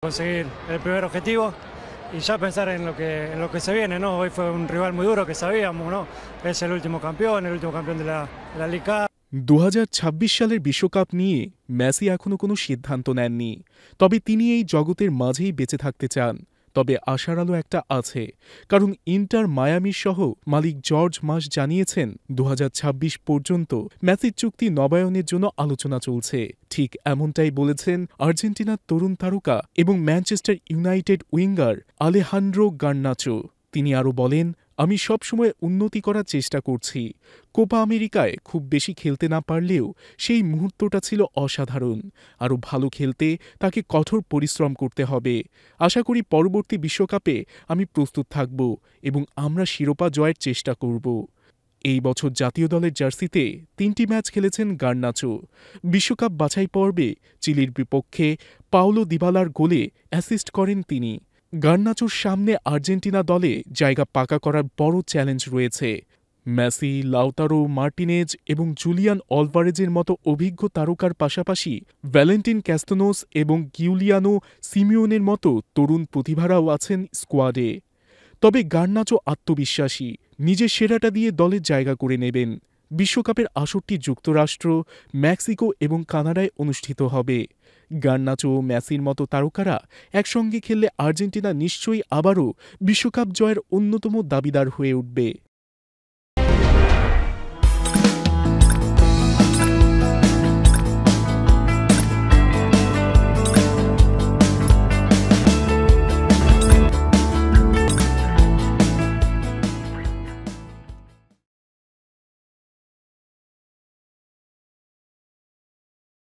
Conseguir el primer objetivo y ya pensar en lo que se viene, ¿no? Hoy fue un rival muy duro que sabíamos, ¿no? Es el último campeón de la Liga. ২০২৬ সালের বিশ্বকাপ নিয়ে Messi এখনো কোনো সিদ্ধান্ত নেননি। তবে তিনি এই জগতের মাঝেই বেঁচে থাকতে চান। তবে আশার আলো একটা আছে, কারণ ইন্টার মায়ামির সহ মালিক জর্জ মাস জানিয়েছেন ২০২৬ পর্যন্ত মেসির চুক্তি নবায়নের জন্য আলোচনা চলছে। ঠিক এমনটাই বলেছেন আর্জেন্টিনার তরুণ তারকা এবং Manchester United winger Alejandro Garnacho. তিনি আরও বলেন, আমি সবসময় উন্নতি করার চেষ্টা করছি। কোপা আমেরিকায় খুব বেশি খেলতে না পারলেও সেই মুহূর্তটা ছিল অসাধারণ। আরও ভালো খেলতে তাকে কঠোর পরিশ্রম করতে হবে। আশা করি পরবর্তী বিশ্বকাপে আমি প্রস্তুত থাকব এবং আমরা শিরোপা জয়ের চেষ্টা করব। এই বছর জাতীয় দলের জার্সিতে ৩টি ম্যাচ খেলেছেন গার্নাচো। বিশ্বকাপ বাছাই পর্বে চিলির বিপক্ষে পাওলো দিবালার গোলে অ্যাসিস্ট করেন তিনি। গার্নাচোর সামনে আর্জেন্টিনা দলে জায়গা পাকা করার বড় চ্যালেঞ্জ রয়েছে। মেসি, লাউতারো মার্টিনেজ এবং জুলিয়ান অলভারেজের মতো অভিজ্ঞ তারকার পাশাপাশি ভ্যালেন্টিন ক্যাস্তনোস এবং গিউলিয়ানো সিমিওনের মতো তরুণ প্রতিভারাও আছেন স্কোয়াডে। তবে গার্নাচো আত্মবিশ্বাসী, নিজের সেরাটা দিয়ে দলের জায়গা করে নেবেন। বিশ্বকাপের আসরটি যুক্তরাষ্ট্র, মেক্সিকো এবং কানাডায় অনুষ্ঠিত হবে। গার্নাচো ও মেসির মতো তারকারা একসঙ্গে খেললে আর্জেন্টিনা নিশ্চয়ই আবারও বিশ্বকাপ জয়ের অন্যতম দাবিদার হয়ে উঠবে।